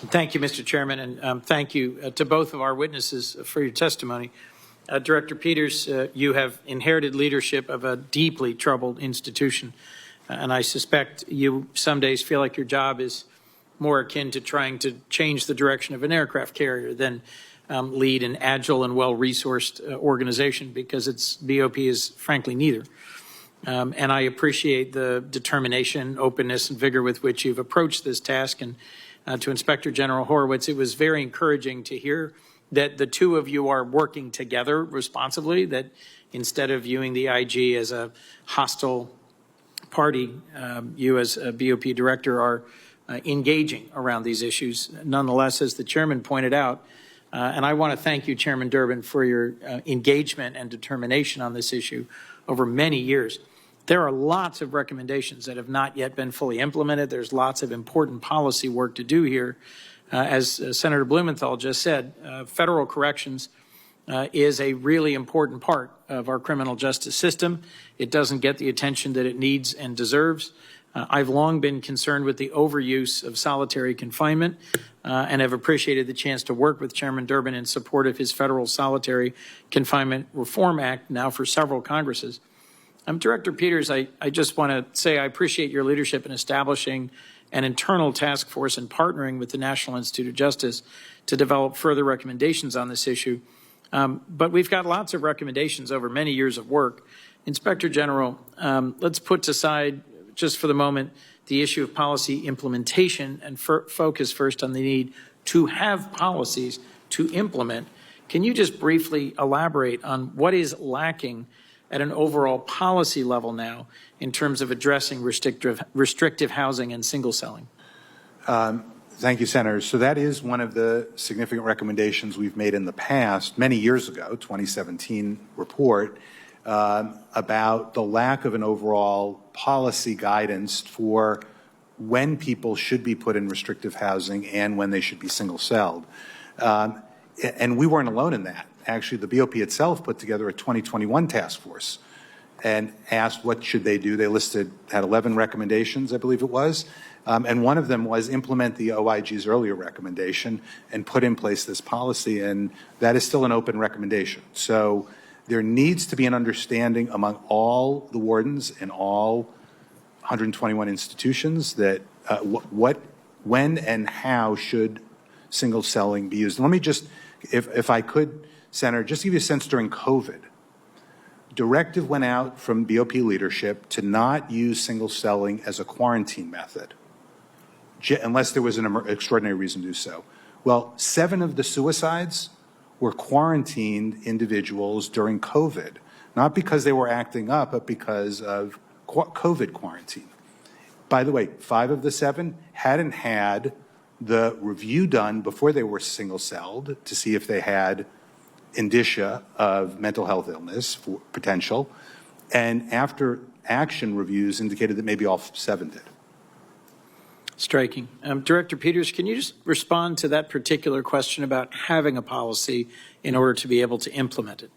Thank you, Mr. Chairman, and thank you to both of our witnesses for your testimony. Director Peters, you have inherited leadership of a deeply troubled institution, and I suspect you some days feel like your job is more akin to trying to change the direction of an aircraft carrier than lead an agile and well-resourced organization, because its BOP is frankly neither. And I appreciate the determination, openness, and vigor with which you've approached this task. And to Inspector General Horowitz, it was very encouraging to hear that the two of you are working together responsibly, that instead of viewing the IG as a hostile party, you as a BOP director are engaging around these issues. Nonetheless, as the chairman pointed out, and I want to thank you, Chairman Durbin, for your engagement and determination on this issue over many years. There are lots of recommendations that have not yet been fully implemented. There's lots of important policy work to do here. As Senator Blumenthal just said, federal corrections is a really important part of our criminal justice system. It doesn't get the attention that it needs and deserves. I've long been concerned with the overuse of solitary confinement and have appreciated the chance to work with Chairman Durbin in support of his Federal Solitary Confinement Reform Act now for several Congresses. Director Peters, I just want to say I appreciate your leadership in establishing an internal task force and partnering with the National Institute of Justice to develop further recommendations on this issue. But we've got lots of recommendations over many years of work. Inspector General, let's put aside just for the moment the issue of policy implementation and focus first on the need to have policies to implement. Can you just briefly elaborate on what is lacking at an overall policy level now in terms of addressing restrictive housing and single selling? Thank you, Senator. So that is one of the significant recommendations we've made in the past, many years ago, 2017 report, about the lack of an overall policy guidance for when people should be put in restrictive housing and when they should be single-celled. And we weren't alone in that. Actually, the BOP itself put together a 2021 task force and asked what should they do. They had 11 recommendations, I believe it was. And one of them was implement the OIG's earlier recommendation and put in place this policy. And that is still an open recommendation. So there needs to be an understanding among all the wardens in all 121 institutions that when and how should single selling be used. And let me just, if I could, Senator, just give you a sense during COVID. Directive went out from BOP leadership to not use single selling as a quarantine method, unless there was an extraordinary reason to do so. Well, 7 of the suicides were quarantined individuals during COVID, not because they were acting up, but because of COVID quarantine. By the way, 5 of the 7 hadn't had the review done before they were single-celled to see if they had indicia of mental health illness for potential, and after action reviews indicated that maybe all 7 did. Striking. Director Peters, can you just respond to that particular question about having a policy in order to be able to implement it?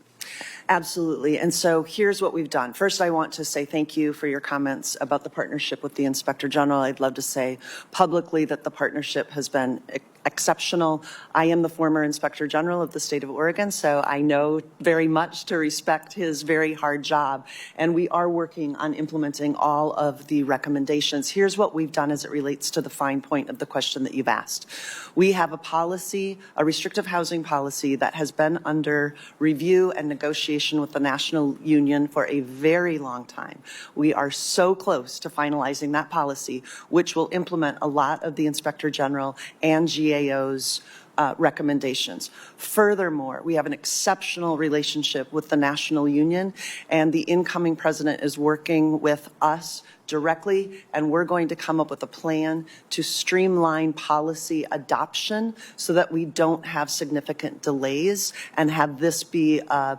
Absolutely. And so here's what we've done. First, I want to say thank you for your comments about the partnership with the Inspector General. I'd love to say publicly that the partnership has been exceptional. I am the former Inspector General of the state of Oregon, so I know very much to respect his very hard job. And we are working on implementing all of the recommendations. Here's what we've done as it relates to the fine point of the question that you've asked. We have a policy, a restrictive housing policy that has been under review and negotiation with the National Union for a very long time. We are so close to finalizing that policy, which will implement a lot of the Inspector General and GAO's recommendations. Furthermore, we have an exceptional relationship with the National Union, and the incoming president is working with us directly, and we're going to come up with a plan to streamline policy adoption so that we don't have significant delays and have this be a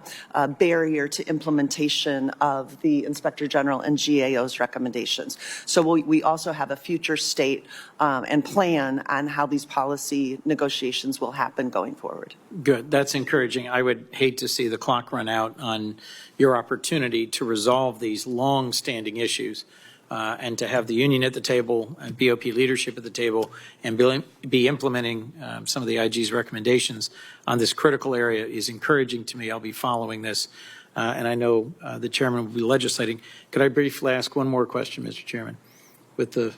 barrier to implementation of the Inspector General and GAO's recommendations. So we also have a future state and plan on how these policy negotiations will happen going forward. Good. That's encouraging. I would hate to see the clock run out on your opportunity to resolve these long-standing issues and to have the union at the table and BOP leadership at the table and be implementing some of the IG's recommendations on this critical area is encouraging to me. I'll be following this, and I know the chairman will be legislating. Could I briefly ask one more question, Mr. Chairman, with the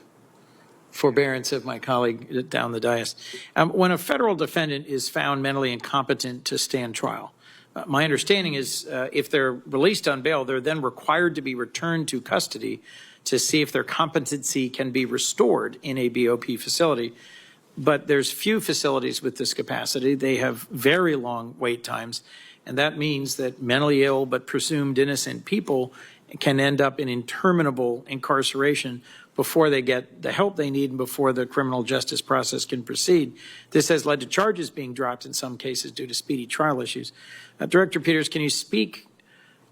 forbearance of my colleague down the dais? When a federal defendant is found mentally incompetent to stand trial, my understanding is if they're released on bail, they're then required to be returned to custody to see if their competency can be restored in a BOP facility. But there's few facilities with this capacity. They have very long wait times, and that means that mentally ill but presumed innocent people can end up in interminable incarceration before they get the help they need and before the criminal justice process can proceed. This has led to charges being dropped in some cases due to speedy trial issues. Director Peters, can you speak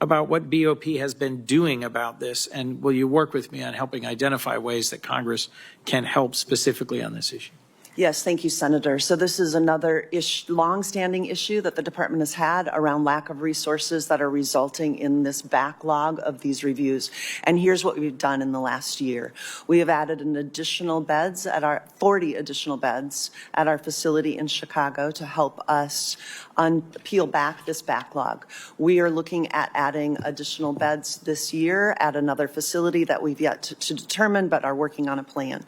about what BOP has been doing about this, and will you work with me on helping identify ways that Congress can help specifically on this issue? Yes, thank you, Senator. So this is another long-standing issue that the department has had around lack of resources that are resulting in this backlog of these reviews. And here's what we've done in the last year. We have added an additional beds at 40 additional beds at our facility in Chicago to help us peel back this backlog. We are looking at adding additional beds this year at another facility that we've yet to determine, but are working on a plan.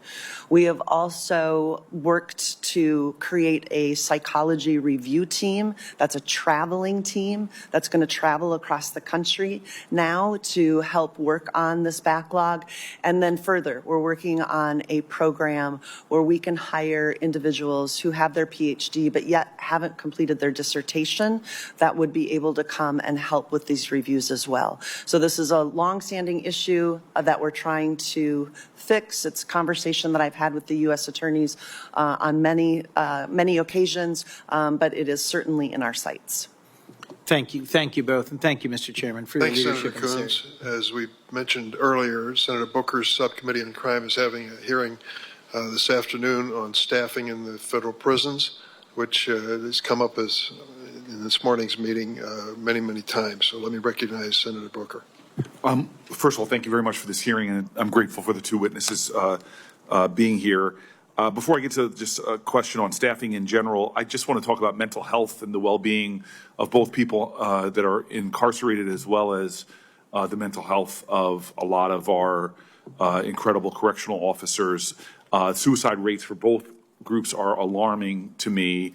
We have also worked to create a psychology review team. That's a traveling team that's going to travel across the country now to help work on this backlog. And then further, we're working on a program where we can hire individuals who have their PhD but yet haven't completed their dissertation that would be able to come and help with these reviews as well. So this is a long-standing issue that we're trying to fix. It's a conversation that I've had with the U.S. attorneys on many occasions, but it is certainly in our sights. Thank you both, and thank you, Mr. Chairman, for your leadership. Thanks, Senator Coons. As we mentioned earlier, Senator Booker's subcommittee on crime is having a hearing this afternoon on staffing in the federal prisons, which has come up as in this morning's meeting many times. So let me recognize Senator Booker. First of all, thank you very much for this hearing, and I'm grateful for the two witnesses being here. Before I get to just a question on staffing in general, I just want to talk about mental health and the well-being of both people that are incarcerated as well as the mental health of a lot of our incredible correctional officers. Suicide rates for both groups are alarming to me.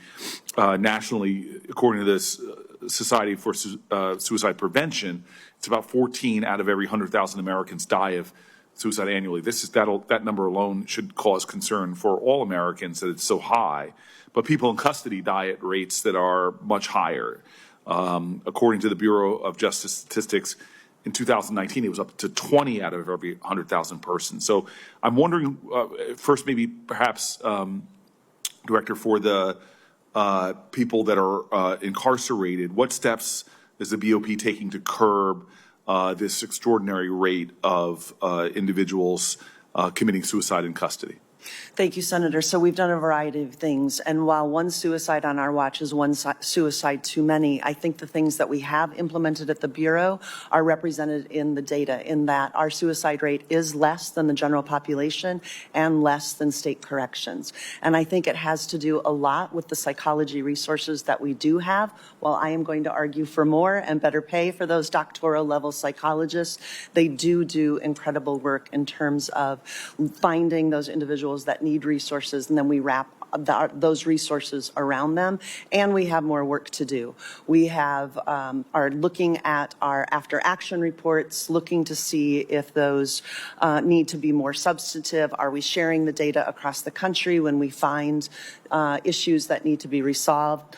Nationally, according to this Society for Suicide Prevention, it's about 14 out of every 100,000 Americans die of suicide annually. That number alone should cause concern for all Americans that it's so high. But people in custody die at rates that are much higher. According to the Bureau of Justice Statistics, in 2019, it was up to 20 out of every 100,000 persons. So I'm wondering, first, maybe perhaps, Director, for the people that are incarcerated, what steps is the BOP taking to curb this extraordinary rate of individuals committing suicide in custody? Thank you, Senator. So we've done a variety of things, and while one suicide on our watch is one suicide too many, I think the things that we have implemented at the Bureau are represented in the data, in that our suicide rate is less than the general population and less than state corrections. And I think it has to do a lot with the psychology resources that we do have. While I am going to argue for more and better pay for those doctoral level psychologists, they do incredible work in terms of finding those individuals that need resources, and then we wrap those resources around them, and we have more work to do. We are looking at our after action reports, looking to see if those need to be more substantive. Are we sharing the data across the country when we find issues that need to be resolved?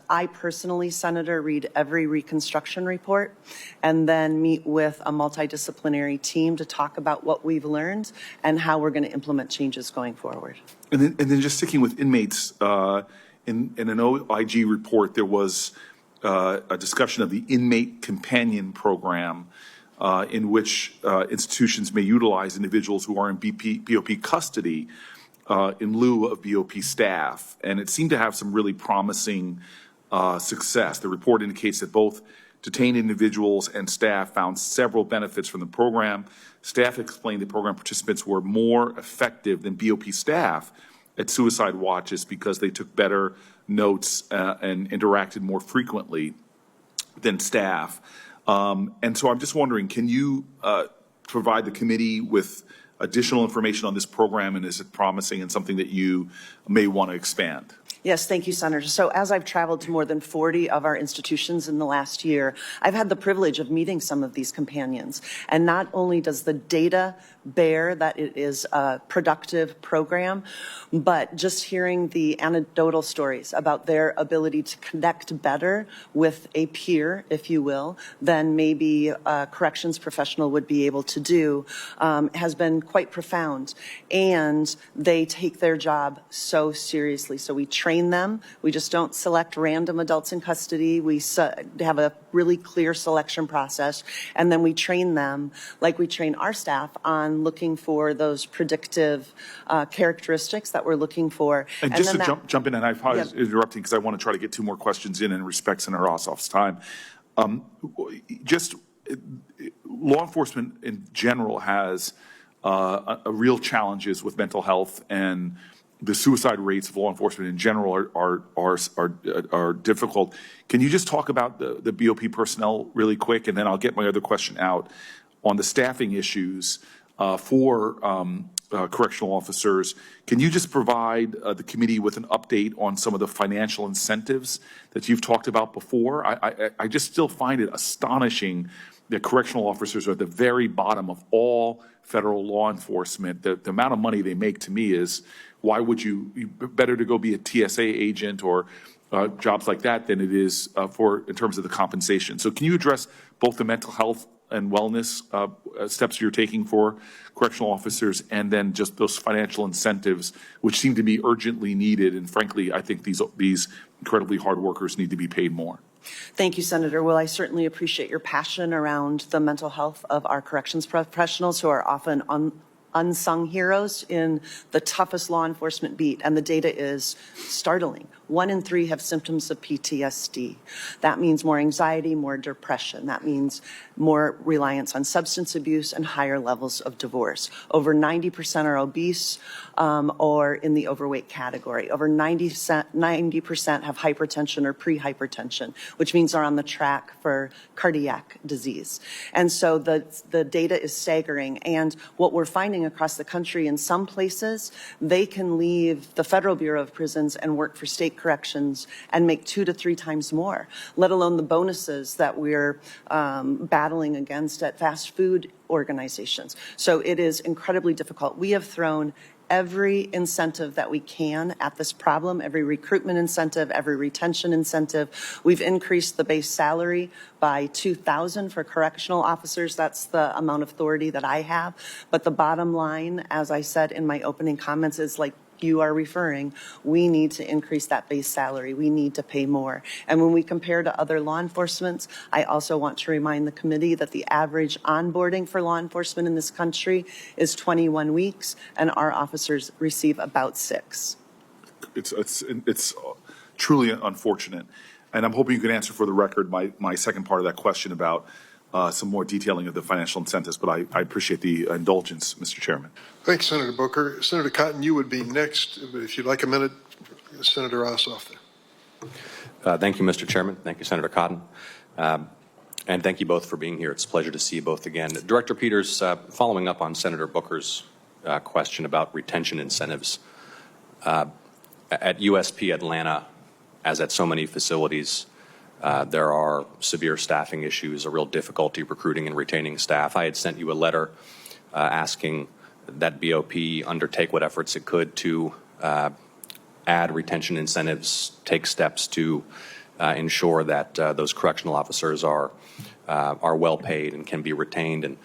I personally, Senator, read every reconstruction report and then meet with a multidisciplinary team to talk about what we've learned and how we're going to implement changes going forward. And then just sticking with inmates, in an OIG report, there was a discussion of the Inmate Companion Program, in which institutions may utilize individuals who are in BOP custody in lieu of BOP staff. And it seemed to have some really promising success. The report indicates that both detained individuals and staff found several benefits from the program. Staff explained that program participants were more effective than BOP staff at suicide watches because they took better notes and interacted more frequently than staff. And so I'm just wondering, can you provide the committee with additional information on this program, and is it promising and something that you may want to expand? Yes, thank you, Senator. So as I've traveled to more than 40 of our institutions in the last year, I've had the privilege of meeting some of these companions. And not only does the data bear that it is a productive program, but just hearing the anecdotal stories about their ability to connect better with a peer, if you will, than maybe a corrections professional would be able to do has been quite profound. And they take their job so seriously. So we train them. We just don't select random adults in custody. We have a really clear selection process. And then we train them like we train our staff on looking for those predictive characteristics that we're looking for. And just to jump in, and I apologize interrupting because I want to try to get two more questions in respect Senator Ossoff's time. Law enforcement in general has a real challenges with mental health, and the suicide rates of law enforcement in general are difficult. Can you just talk about the BOP personnel really quick, and then I'll get my other question out on the staffing issues for correctional officers. Can you just provide the committee with an update on some of the financial incentives that you've talked about before? I just still find it astonishing that correctional officers are at the very bottom of all federal law enforcement. The amount of money they make, to me, is why would you better to go be a TSA agent or jobs like that than it is in terms of the compensation. So can you address both the mental health and wellness steps you're taking for correctional officers, and then just those financial incentives, which seem to be urgently needed? And frankly, I think these incredibly hard workers need to be paid more. Thank you, Senator. Well, I certainly appreciate your passion around the mental health of our corrections professionals, who are often unsung heroes in the toughest law enforcement beat. And the data is startling. 1 in 3 have symptoms of PTSD. That means more anxiety, more depression. That means more reliance on substance abuse and higher levels of divorce. Over 90% are obese or in the overweight category. Over 90% have hypertension or pre-hypertension, which means they're on the track for cardiac disease. And so the data is staggering. And what we're finding across the country, in some places, they can leave the Federal Bureau of Prisons and work for state corrections and make 2 to 3 times more, let alone the bonuses that we're battling against at fast food organizations. So it is incredibly difficult. We have thrown every incentive that we can at this problem, every recruitment incentive, every retention incentive. We've increased the base salary by $2,000 for correctional officers. That's the amount of authority that I have. But the bottom line, as I said in my opening comments, is like you are referring, we need to increase that base salary. We need to pay more. And when we compare to other law enforcement, I also want to remind the committee that the average onboarding for law enforcement in this country is 21 weeks, and our officers receive about 6. It's truly unfortunate. And I'm hoping you can answer for the record my second part of that question about some more detailing of the financial incentives, but I appreciate the indulgence, Mr. Chairman. Thanks, Senator Booker. Senator Cotton, you would be next, but if you'd like a minute, Senator Ossoff there. Thank you, Mr. Chairman. Thank you, Senator Cotton. And thank you both for being here. It's a pleasure to see you both again. Director Peters, following up on Senator Booker's question about retention incentives, at USP Atlanta, as at so many facilities, there are severe staffing issues, a real difficulty recruiting and retaining staff. I had sent you a letter asking that BOP undertake what efforts it could to add retention incentives, take steps to ensure that those correctional officers are well paid and can be retained. And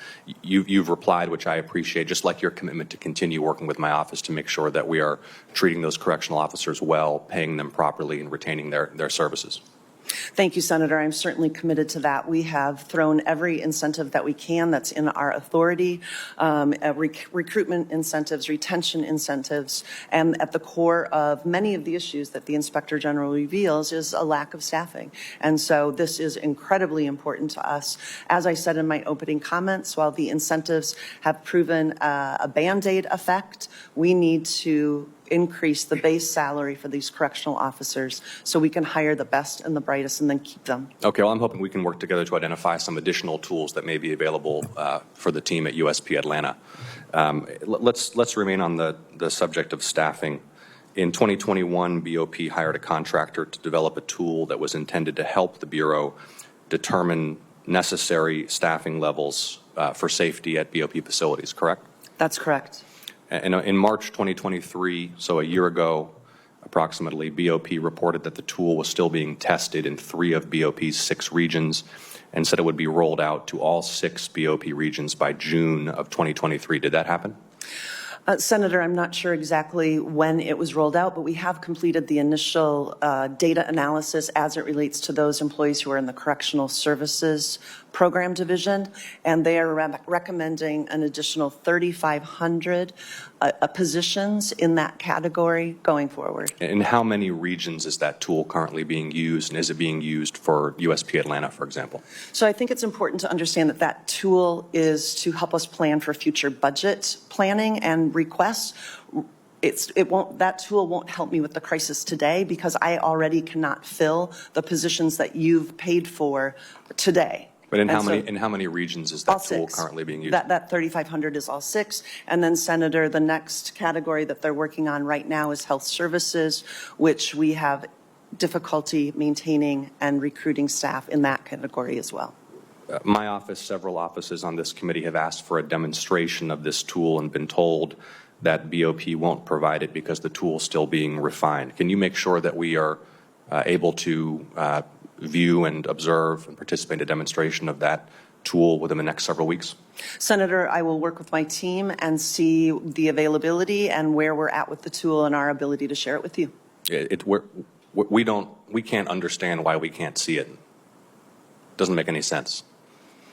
you've replied, which I appreciate, just like your commitment to continue working with my office to make sure that we are treating those correctional officers well, paying them properly, and retaining their services. Thank you, Senator. I'm certainly committed to that. We have thrown every incentive that we can that's in our authority, recruitment incentives, retention incentives, and at the core of many of the issues that the Inspector General reveals is a lack of staffing. And so this is incredibly important to us. As I said in my opening comments, while the incentives have proven a Band-Aid effect, we need to increase the base salary for these correctional officers so we can hire the best and the brightest and then keep them. Okay, well, I'm hoping we can work together to identify some additional tools that may be available for the team at USP Atlanta. Let's remain on the subject of staffing. In 2021, BOP hired a contractor to develop a tool that was intended to help the Bureau determine necessary staffing levels for safety at BOP facilities, correct? That's correct. And in March 2023, so a year ago, approximately, BOP reported that the tool was still being tested in 3 of BOP's 6 regions and said it would be rolled out to all 6 BOP regions by June of 2023. Did that happen? Senator, I'm not sure exactly when it was rolled out, but we have completed the initial data analysis as it relates to those employees who are in the Correctional Services Program Division, and they are recommending an additional 3,500 positions in that category going forward. In how many regions is that tool currently being used, and is it being used for USP Atlanta, for example? So I think it's important to understand that that tool is to help us plan for future budget planning and requests. That tool won't help me with the crisis today because I already cannot fill the positions that you've paid for today. But in how many regions is that tool 6. currently being used? That 3,500 is all 6. And then, Senator, the next category that they're working on right now is health services, which we have difficulty maintaining and recruiting staff in that category as well. My office, several offices on this committee have asked for a demonstration of this tool and been told that BOP won't provide it because the tool is still being refined. Can you make sure that we are able to view and observe and participate in a demonstration of that tool within the next several weeks? Senator, I will work with my team and see the availability and where we're at with the tool and our ability to share it with you. We can't understand why we can't see it. Doesn't make any sense.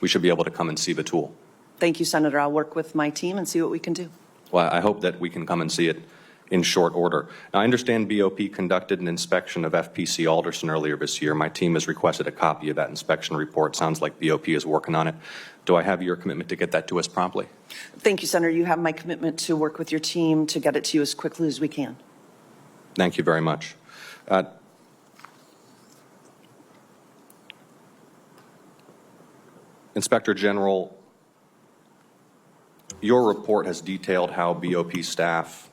We should be able to come and see the tool. Thank you, Senator. I'll work with my team and see what we can do. Well, I hope that we can come and see it in short order. Now, I understand BOP conducted an inspection of FPC Alderson earlier this year. My team has requested a copy of that inspection report. Sounds like BOP is working on it. Do I have your commitment to get that to us promptly? Thank you, Senator. You have my commitment to work with your team to get it to you as quickly as we can. Thank you very much. Inspector General, your report has detailed how BOP staff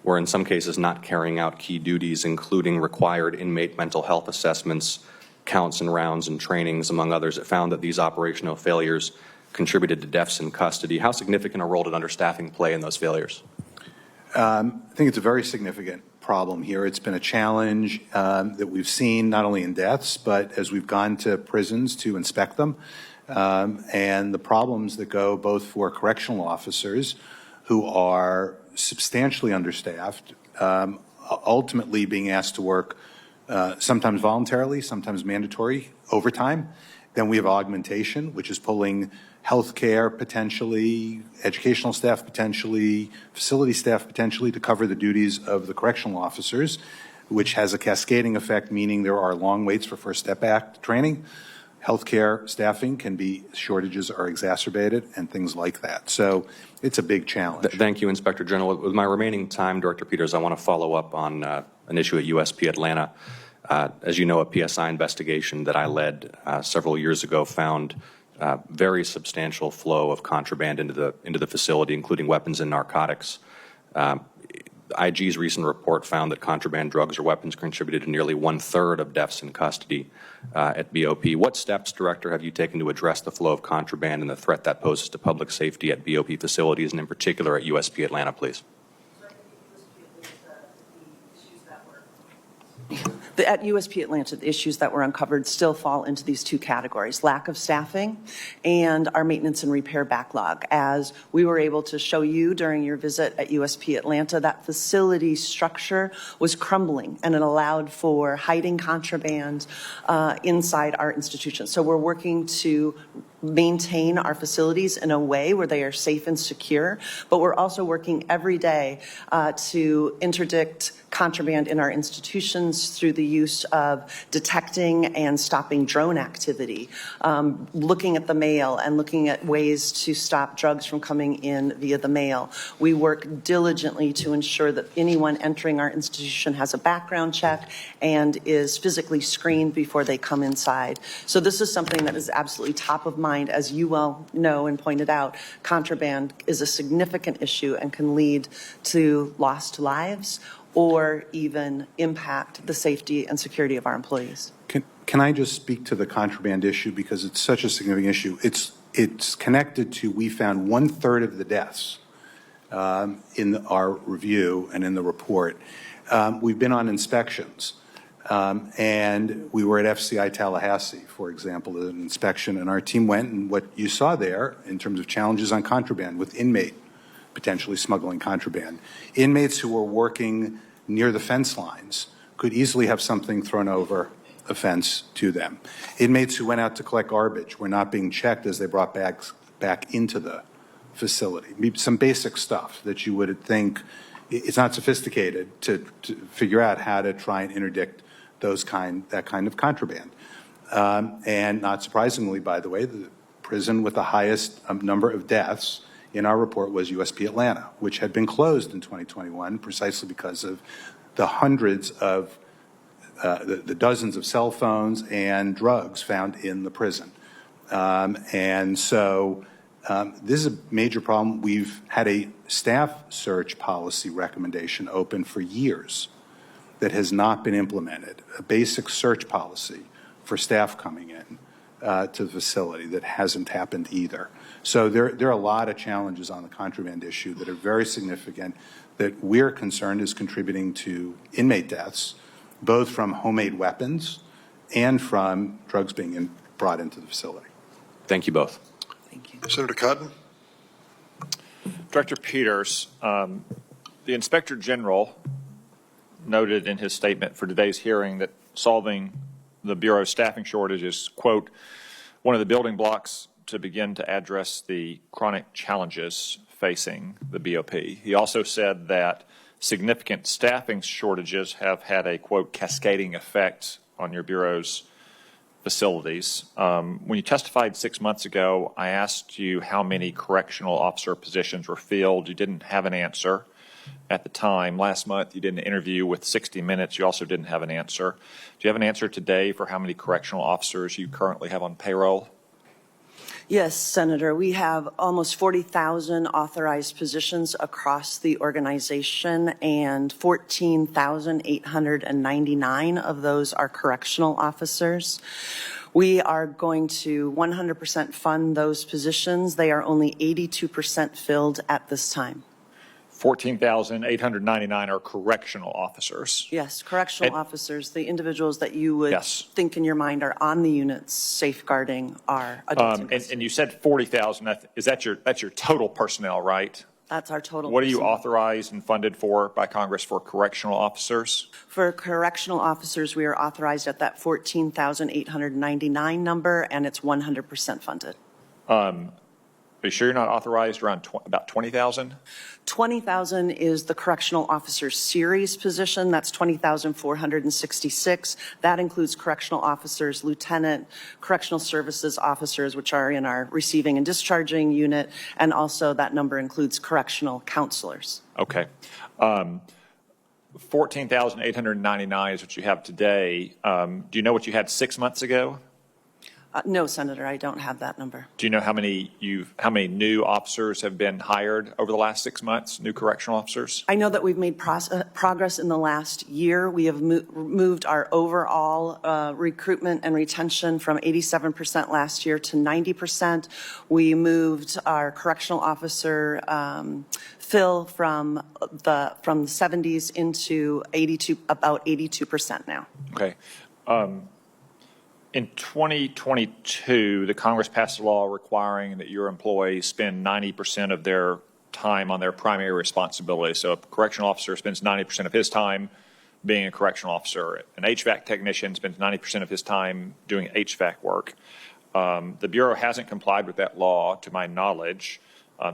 were in some cases not carrying out key duties, including required inmate mental health assessments, counts and rounds and trainings, among others. It found that these operational failures contributed to deaths in custody. How significant a role did understaffing play in those failures? I think it's a very significant problem here. It's been a challenge that we've seen not only in deaths, but as we've gone to prisons to inspect them, and the problems that go both for correctional officers who are substantially understaffed, ultimately being asked to work sometimes voluntarily, sometimes mandatory overtime. Then we have augmentation, which is pulling healthcare potentially, educational staff potentially, facility staff potentially to cover the duties of the correctional officers, which has a cascading effect, meaning there are long waits for First Step Act training. Healthcare staffing can be, shortages are exacerbated and things like that. So it's a big challenge. Thank you, Inspector General. With my remaining time, Director Peters, I want to follow up on an issue at USP Atlanta. As you know, a PSI investigation that I led several years ago found very substantial flow of contraband into the facility, including weapons and narcotics. IG's recent report found that contraband drugs or weapons contributed to nearly 1/3 of deaths in custody at BOP. What steps, Director, have you taken to address the flow of contraband and the threat that poses to public safety at BOP facilities, and in particular at USP Atlanta, please? At USP Atlanta, the issues that were uncovered still fall into these two categories: lack of staffing and our maintenance and repair backlog. As we were able to show you during your visit at USP Atlanta, that facility structure was crumbling, and it allowed for hiding contraband inside our institution. So we're working to maintain our facilities in a way where they are safe and secure, but we're also working every day to interdict contraband in our institutions through the use of detecting and stopping drone activity, looking at the mail and looking at ways to stop drugs from coming in via the mail. We work diligently to ensure that anyone entering our institution has a background check and is physically screened before they come inside. So this is something that is absolutely top of mind. As you well know and pointed out, contraband is a significant issue and can lead to lost lives or even impact the safety and security of our employees. Can I just speak to the contraband issue, because it's such a significant issue? It's connected to, we found 1/3 of the deaths in our review and in the report. We've been on inspections, and we were at FCI Tallahassee, for example, at an inspection, and our team went, and what you saw there in terms of challenges on contraband with inmate potentially smuggling contraband. Inmates who were working near the fence lines could easily have something thrown over a fence to them. Inmates who went out to collect garbage were not being checked as they brought bags back into the facility. Some basic stuff that you would think, it's not sophisticated to figure out how to try and interdict that kind of contraband. And not surprisingly, by the way, the prison with the highest number of deaths in our report was USP Atlanta, which had been closed in 2021 precisely because of the hundreds of, the dozens of cell phones and drugs found in the prison. And so this is a major problem. We've had a staff search policy recommendation open for years that has not been implemented, a basic search policy for staff coming in to the facility that hasn't happened either. So there are a lot of challenges on the contraband issue that are very significant that we're concerned is contributing to inmate deaths, both from homemade weapons and from drugs being brought into the facility. Thank you both. Thank you. Senator Cotton? Director Peters, the Inspector General noted in his statement for today's hearing that solving the Bureau's staffing shortage is, quote, one of the building blocks to begin to address the chronic challenges facing the BOP. He also said that significant staffing shortages have had a, quote, cascading effect on your Bureau's facilities. When you testified 6 months ago, I asked you how many correctional officer positions were filled. You didn't have an answer at the time. Last month, you did an interview with 60 Minutes. You also didn't have an answer. Do you have an answer today for how many correctional officers you currently have on payroll? Yes, Senator. We have almost 40,000 authorized positions across the organization, and 14,899 of those are correctional officers. We are going to 100% fund those positions. They are only 82% filled at this time. 14,899 are correctional officers. Yes, correctional officers, the individuals that you would Yes. think in your mind are on the units safeguarding our adults. in custody. And you said 40,000. That's your total personnel, right? That's our total. What are you personnel. authorized and funded for by Congress for correctional officers? For correctional officers, we are authorized at that 14,899 number, and it's 100% funded. Are you sure you're not authorized around about 20,000? 20,000 is the correctional officer series position. That's 20,466. That includes correctional officers, lieutenant, correctional services officers, which are in our receiving and discharging unit, and also that number includes correctional counselors. Okay. 14,899 is what you have today. Do you know what you had 6 months ago? No, Senator, I don't have that number. Do you know how many new officers have been hired over the last 6 months, new correctional officers? I know that we've made progress in the last year. We have moved our overall recruitment and retention from 87% last year to 90%. We moved our correctional officer fill from the 70s into about 82% now. Okay. In 2022, the Congress passed a law requiring that your employees spend 90% of their time on their primary responsibility. So a correctional officer spends 90% of his time being a correctional officer. An HVAC technician spends 90% of his time doing HVAC work. The Bureau hasn't complied with that law, to my knowledge.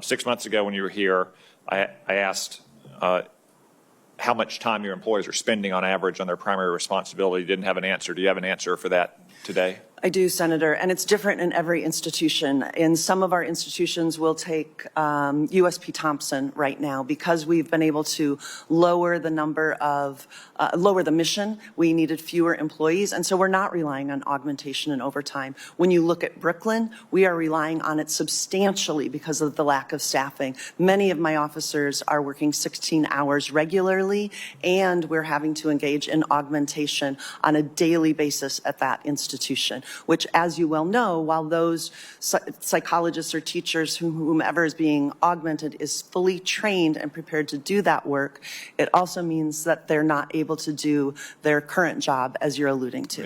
6 months ago when you were here, I asked how much time your employees are spending on average on their primary responsibility. Didn't have an answer. Do you have an answer for that today? I do, Senator, and it's different in every institution. In some of our institutions, we'll take USP Thompson right now because we've been able to lower the number of, lower the mission. We needed fewer employees, and so we're not relying on augmentation and overtime. When you look at Brooklyn, we are relying on it substantially because of the lack of staffing. Many of my officers are working 16 hours regularly, and we're having to engage in augmentation on a daily basis at that institution, which, as you well know, while those psychologists or teachers, whomever is being augmented, is fully trained and prepared to do that work, it also means that they're not able to do their current job, as you're alluding to.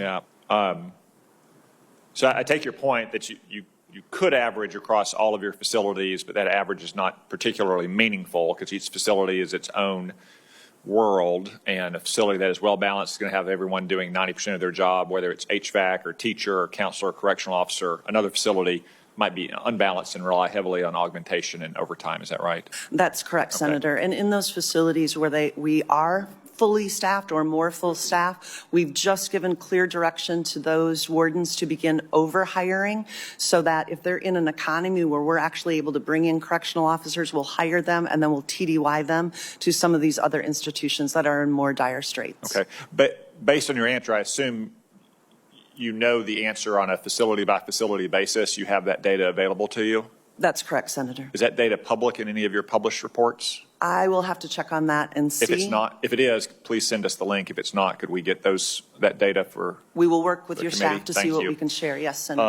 Yeah. So I take your point that you could average across all of your facilities, but that average is not particularly meaningful because each facility is its own world, and a facility that is well balanced is going to have everyone doing 90% of their job, whether it's HVAC or teacher or counselor or correctional officer. Another facility might be unbalanced and rely heavily on augmentation and overtime. Is that right? That's correct, Okay. Senator. And in those facilities where we are fully staffed or more full staff, we've just given clear direction to those wardens to begin over-hiring so that if they're in an economy where we're actually able to bring in correctional officers, we'll hire them and then we'll TDY them to some of these other institutions that are in more dire straits. Okay. But based on your answer, I assume you know the answer on a facility-by-facility basis. You have that data available to you? That's correct, Senator. Is that data public in any of your published reports? I will have to check on that and see. If it's not, if it is, please send us the link. If it's not, could we get that data for? We will work with the your committee? staff to Thank see what you. we can share. Yes, Senator.